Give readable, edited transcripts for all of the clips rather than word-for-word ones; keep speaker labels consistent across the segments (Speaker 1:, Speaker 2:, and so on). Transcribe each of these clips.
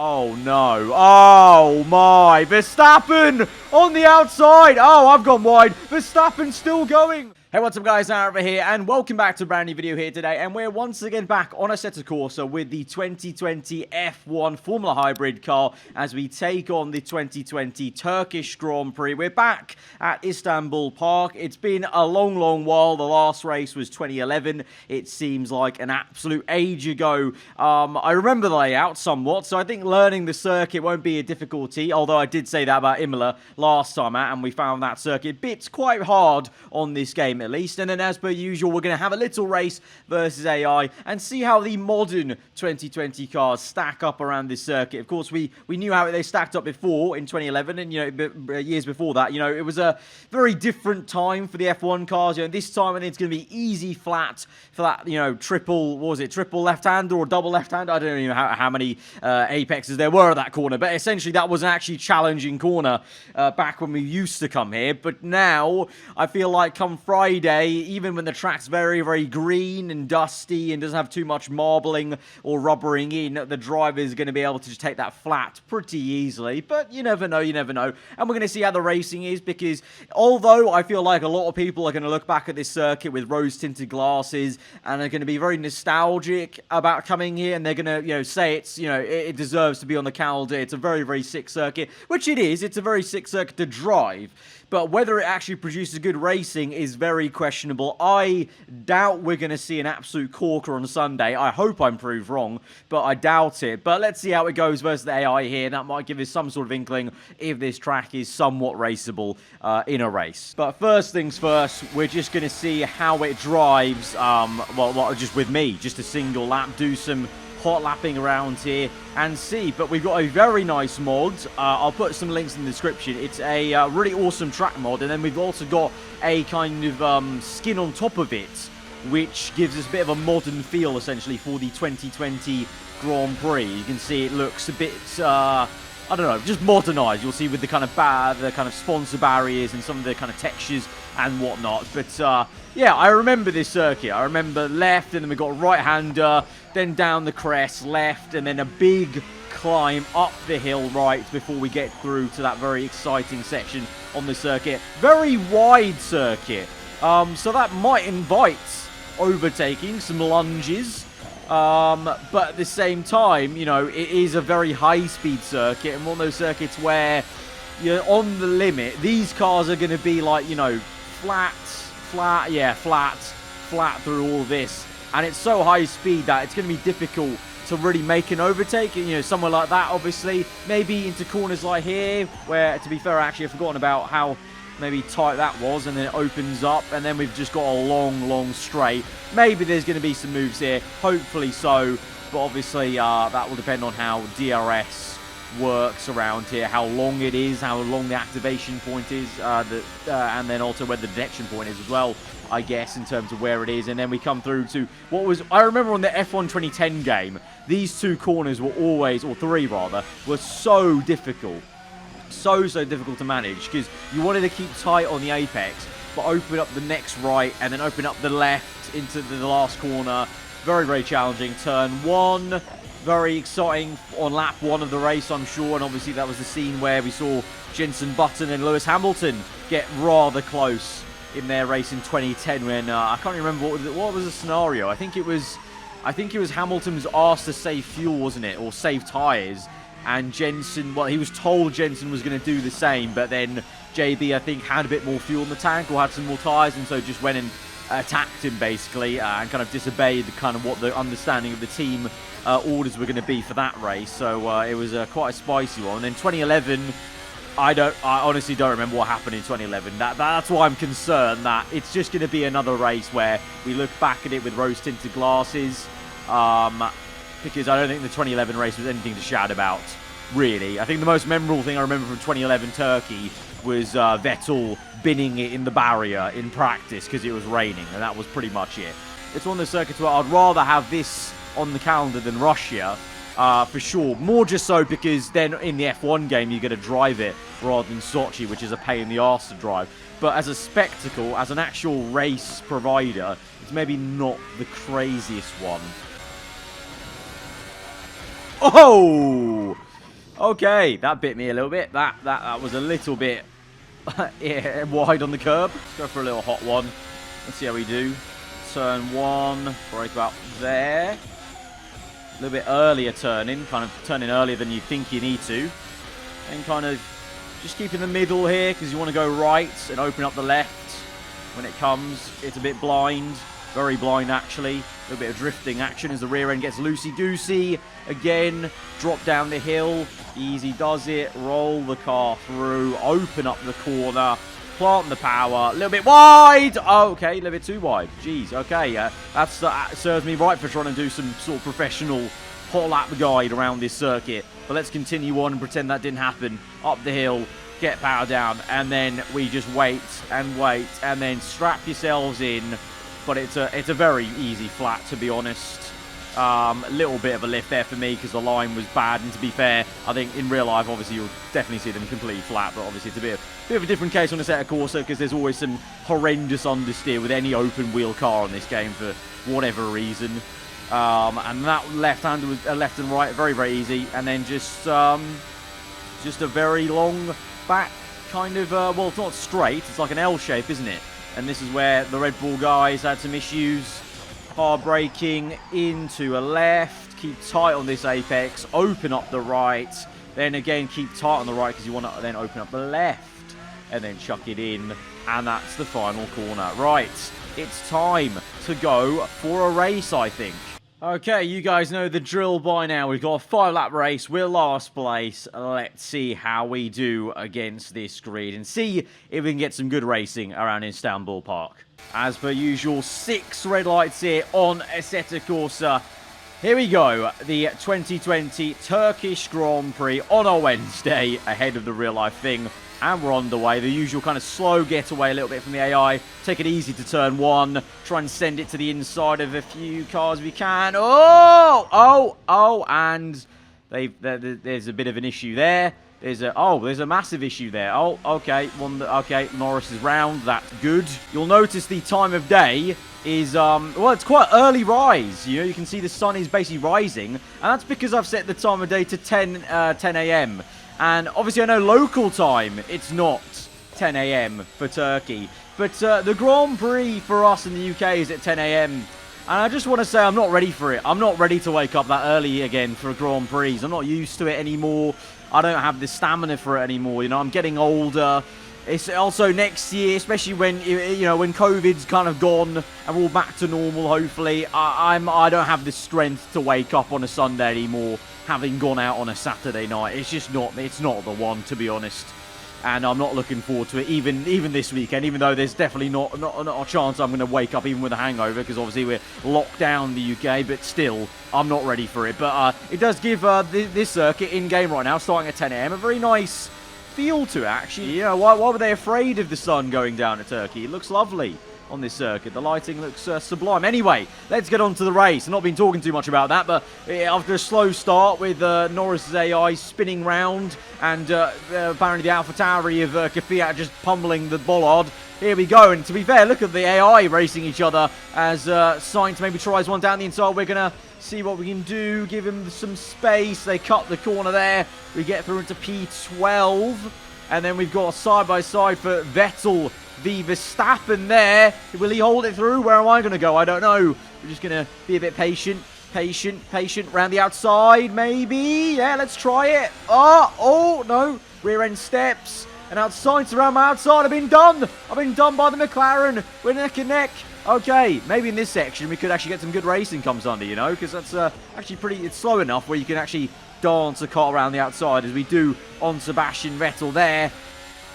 Speaker 1: Oh, no. Oh, my. Verstappen on the outside. Oh, I've gone wide. Verstappen still going. Hey, what's up, guys? Aarava here, and welcome back to a brand new video here today. And we're once again back on Assetto Corsa with the 2020 F1 Formula Hybrid car as we take on the 2020 Turkish Grand Prix. We're back at Istanbul Park. It's been a long, long while. The last race was 2011. It seems like an absolute age ago. I remember the layout somewhat, so I think learning the circuit won't be a difficulty, although I did say that about Imola last summer, and we found that circuit bits quite hard on this game at least. And then, as per usual, we're going to have a little race versus AI and see how the modern 2020 cars stack up around this circuit. Of course, we knew how they stacked up before in 2011, and years before that, it was a very different time for the F1 cars. This time I think it's going to be easy flat for that triple, what was it, triple left-hander or double left-hander? I don't know how many apexes there were at that corner, but essentially that was an actually challenging corner back when we used to come here. But now I feel like come Friday, even when the track's very, very green and dusty and doesn't have too much marbling or rubbering in, the driver is going to be able to just take that flat pretty easily. But you never know, you never know. And we're going to see how the racing is, because although I feel like a lot of people are going to look back at this circuit with rose-tinted glasses and are going to be very nostalgic about coming here, and they're going to, say it deserves to be on the calendar. It's a very, very sick circuit, which it is. It's a very sick circuit to drive. But whether it actually produces good racing is very questionable. I doubt we're going to see an absolute corker on Sunday. I hope I'm proved wrong, but I doubt it. But let's see how it goes versus the AI here. That might give us some sort of inkling if this track is somewhat raceable in a race. But first things first, we're just going to see how it drives, well, just with me, just a single lap, do some hot lapping around here and see. But we've got a very nice mod. I'll put some links in the description. It's a really awesome track mod, and then we've also got a kind of skin on top of it, which gives us a bit of a modern feel essentially for the 2020 Grand Prix. You can see it looks a bit I don't know, just modernized. You'll see with the kind of sponsor barriers and some of the kind of textures and whatnot. But yeah, I remember this circuit. I remember left, and then we got right-hander, then down the crest, left, and then a big climb up the hill right before we get through to that very exciting section on the circuit. Very wide circuit, so that might invite overtaking, some lunges. But at the same time, it is a very high-speed circuit, and one of those circuits where you're on the limit. These cars are going to be like, flat through all this. And it's so high speed that it's going to be difficult to really make an overtake. Somewhere like that, obviously. Maybe into corners like here, where, to be fair, actually, I've forgotten about how maybe tight that was, and then it opens up, and then we've just got a long, long straight. Maybe there's going to be some moves here. Hopefully so. But obviously, that will depend on how DRS works around here, how long it is, how long the activation point is, and then also where the detection point is as well, I guess, in terms of where it is. And then we come through to what was, I remember on the F1 2010 game, these two corners were always, or three rather, were so difficult. So difficult to manage, because you wanted to keep tight on the apex, but open up the next right, and then open up the left into the last corner. Very, very challenging. Turn one, very exciting on lap one of the race, I'm sure. And obviously that was the scene where we saw Jenson Button and Lewis Hamilton get rather close in their race in 2010 when I can't remember what was the scenario. I think it was Hamilton was asked to save fuel, wasn't it, or save tyres, and Jenson, well, he was told Jenson was going to do the same, but then JB, I think, had a bit more fuel in the tank or had some more tyres, and so just went and attacked him basically, and kind of disobeyed kind of what the understanding of the team orders were going to be for that race. So it was quite a spicy one. And then 2011, I honestly don't remember what happened in 2011. That's why I'm concerned that it's just going to be another race where we look back at it with rose-tinted glasses, because I don't think the 2011 race was anything to shout about, really. I think the most memorable thing I remember from 2011 Turkey was Vettel binning it in the barrier in practice because it was raining, and that was pretty much it. It's one of the circuits where I'd rather have this on the calendar than Russia, for sure. More just so because then in the F1 game you get to drive it rather than Sochi, which is a pain in the arse to drive. But as a spectacle, as an actual race provider, it's maybe not the craziest one. Oh! Okay, that bit me a little bit. That was a little bit yeah, wide on the curb. Go for a little hot one. Let's see how we do. Turn 1, break about there. A little bit earlier turning, kind of turning earlier than you think you need to. And kind of just keep in the middle here because you want to go right and open up the left when it comes. It's a bit blind, very blind actually. A little bit of drifting action as the rear end gets loosey-goosey. Again, drop down the hill. Easy does it. Roll the car through. Open up the corner. Plant the power. A little bit wide. Oh, okay, a little bit too wide. Jeez, okay. That serves me right for trying to do some sort of professional hot lap guide around this circuit. But let's continue on and pretend that didn't happen. Up the hill. Get power down. And then we just wait. And then strap yourselves in. But it's a very easy flat, to be honest. A little bit of a lift there for me because the line was bad. And to be fair, I think in real life, obviously, you'll definitely see them completely flat. But obviously, it's a bit of a different case on a set of Corsa because there's always some horrendous understeer with any open-wheel car in this game for whatever reason. And that left-hander was left and right, very, very easy. And then just a very long back kind of, well, it's not straight. It's like an L shape, isn't it? And this is where the Red Bull guys had some issues. Hard braking into a left. Keep tight on this apex. Open up the right. Then again, keep tight on the right because you want to then open up the left. And then chuck it in. And that's the final corner. Right. It's time to go for a race, I think. Okay, you guys know the drill by now. We've got a 5-lap race. We're last place. Let's see how we do against this grid and see if we can get some good racing around Istanbul Park. As per usual, 6 red lights here on Assetto Corsa. Here we go, the 2020 Turkish Grand Prix on a Wednesday, ahead of the real-life thing. And we're on the way. The usual kind of slow getaway a little bit from the AI. Take it easy to turn 1. Try and send it to the inside of a few cars we can. Oh, and there's a bit of an issue there. There's a massive issue there. Oh, okay. Okay, Norris is round. That's good. You'll notice the time of day is, well, it's quite early rise. You know, you can see the sun is basically rising. And that's because I've set the time of day to 10 a.m. And obviously I know local time, it's not 10 a.m. for Turkey. But the Grand Prix for us in the UK is at 10 a.m. And I just want to say I'm not ready for it. I'm not ready to wake up that early again for a Grand Prix. I'm not used to it anymore. I don't have the stamina for it anymore. You know, I'm getting older. It's also next year, especially when, you know, when COVID's kind of gone and we're all back to normal, hopefully. I don't have the strength to wake up on a Sunday anymore, having gone out on a Saturday night. It's just not, it's not the one, to be honest. And I'm not looking forward to it, even this weekend, even though there's definitely not a chance I'm going to wake up even with a hangover, because obviously we're locked down in the UK, but still, I'm not ready for it. But it does give this circuit in-game right now, starting at 10 a.m, a very nice feel to it, actually. Yeah, why were they afraid of the sun going down at Turkey? It looks lovely on this circuit. The lighting looks sublime. Anyway, let's get on to the race. I've not been talking too much about that, but after a slow start with Norris's AI spinning round and apparently the AlphaTauri of Kvyat just pummeling the bollard, here we go. And to be fair, look at the AI racing each other as Sainz maybe tries one down the inside. We're going to see what we can do, give him some space. They cut the corner there. We get through into P12. And then we've got a side-by-side for Vettel v Verstappen there. Will he hold it through? Where am I going to go? I don't know. We're just going to be a bit patient. Patient. Round the outside, maybe. Yeah, let's try it. Oh, no. Rear end steps. And outside, around my outside. I've been done by the McLaren. We're neck and neck. Okay, maybe in this section we could actually get some good racing come Sunday, you know, because that's actually it's slow enough where you can actually dance a car around the outside as we do on Sebastian Vettel there.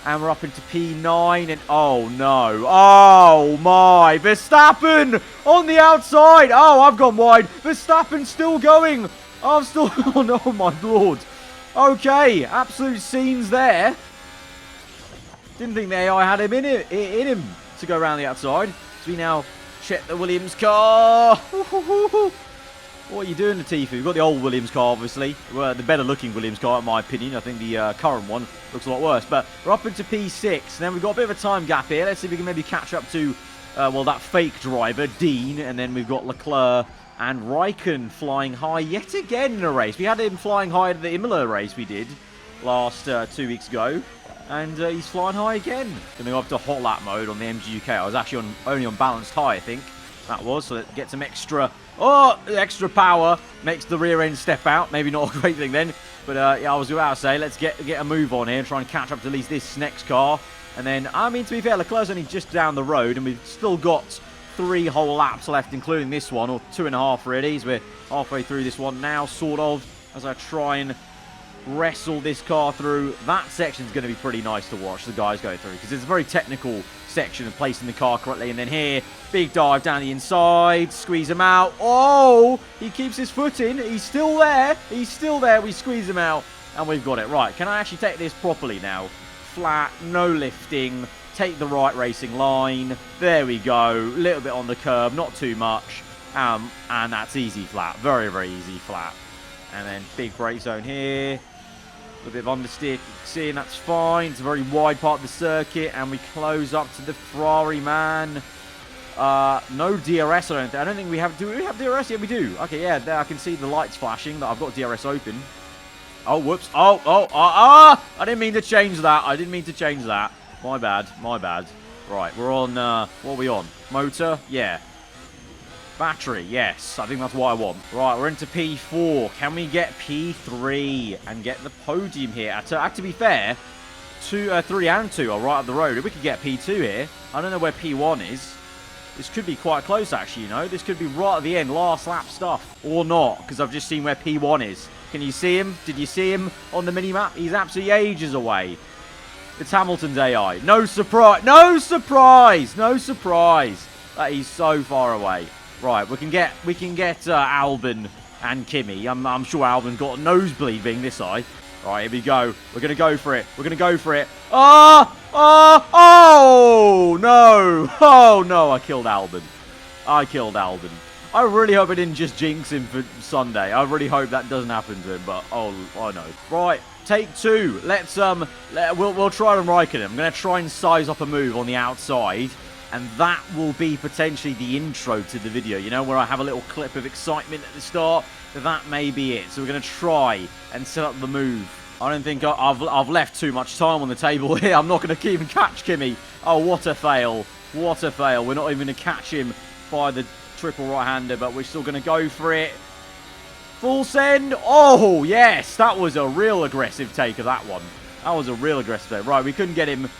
Speaker 1: And we're up into P9 and oh no. Oh my, Verstappen on the outside. Oh, I've gone wide. Verstappen's still going. I'm still, oh no, my lord. Okay, absolute scenes there. Didn't think the AI had him in him to go around the outside. So we now check the Williams car. What are you doing, Latifi? We've got the old Williams car, obviously. Well, the better-looking Williams car, in my opinion. I think the current one looks a lot worse. But we're up into P6. And then we've got a bit of a time gap here. Let's see if we can maybe catch up to, well, that fake driver, Dean. And then we've got Leclerc And Raikkonen flying high yet again in a race. We had him flying high at the Imola race we did last 2 weeks ago. And he's flying high again. Going to go up to hot lap mode on the MGUK. I was actually only on balanced high, I think. That was. So that gets some extra... Oh, extra power. Makes the rear end step out. Maybe not a great thing then. But yeah, I was about to say, let's get a move on here and try and catch up to at least this next car. And then, I mean, to be fair, Leclerc's only just down the road. And we've still got 3 whole laps left, including this one. Or 2.5 really, as we're halfway through this one now, sort of. As I try and wrestle this car through. That section's going to be pretty nice to watch, the guys go through, because it's a very technical section of placing the car correctly. And then here, big dive down the inside, squeeze him out. Oh, he keeps his foot in. He's still there. He's still there. We squeeze him out, and we've got it. Right, can I actually take this properly now? Flat, no lifting. Take the right racing line. There we go. A little bit on the curb, not too much. And that's easy flat. Very, very easy flat. And then big brake zone here. A little bit of understeer, you can see, and that's fine. It's a very wide part of the circuit, and we close up to the Ferrari man. No DRS, I don't think we have. Do we have DRS? Yeah, we do. Okay, yeah, there I can see the lights flashing that I've got DRS open. Oh, whoops. I didn't mean to change that. I didn't mean to change that. My bad, my bad. Right, we're on, what are we on? Motor? Yeah. Battery, yes. I think that's what I want. Right, we're into P4. Can we get P3 and get the podium here? To be fair, 3 and 2 are right up the road. If we could get P2 here, I don't know where P1 is. This could be quite close, actually, you know. This could be right at the end, last lap stuff. Or not, because I've just seen where P1 is. Can you see him? Did you see him on the mini-map? He's absolutely ages away. It's Hamilton's AI. No surprise. No surprise. No surprise that he's so far away. Right, we can get Albon and Kimi. I'm sure Albon's got a nosebleed being this high. Right, here we go. We're going to go for it. We're going to go for it. Oh, no. Oh, no, I killed Albon. I killed Albon. I really hope I didn't just jinx him for Sunday. I really hope that doesn't happen to him, but oh no. Right, take 2. Let's we'll try and Raikkonen. I'm going to try and size up a move on the outside. And that will be potentially the intro to the video, you know, where I have a little clip of excitement at the start. That may be it. So we're going to try and set up the move. I don't think I've left too much time on the table here. I'm not going to even catch Kimi. Oh, what a fail. What a fail. We're not even going to catch him by the triple right-hander, but we're still going to go for it. Full send. Oh, yes. That was a real aggressive take of that one. That was a real aggressive take. Right, we couldn't get him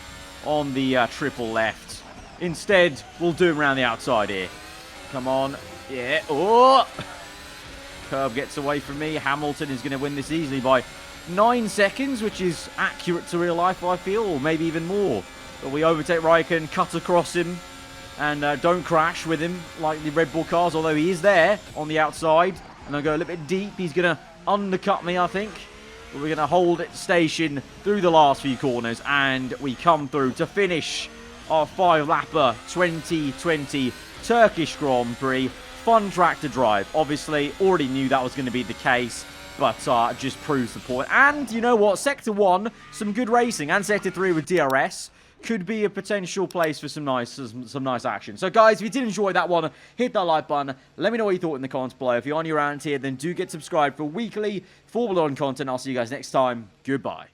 Speaker 1: on the triple left. Instead, we'll do him around the outside here. Come on. Yeah. Oh! Curb gets away from me. Hamilton is going to win this easily by 9 seconds, which is accurate to real life, I feel, or maybe even more. But we overtake Raikkonen, cut across him, and don't crash with him like the Red Bull cars, although he is there on the outside. And I'll go a little bit deep. He's going to undercut me, I think. But we're going to hold it station through the last few corners, and we come through to finish our 5-lapper 2020 Turkish Grand Prix. Fun track to drive. Obviously, already knew that was going to be the case, but just proves the point. And you know what? Sector 1, some good racing, and Sector 3 with DRS could be a potential place for some nice action. So guys, if you did enjoy that one, hit that like button. Let me know what you thought in the comments below. If you're on your around here, then do get subscribed for weekly Formula 1 content. I'll see you guys next time. Goodbye.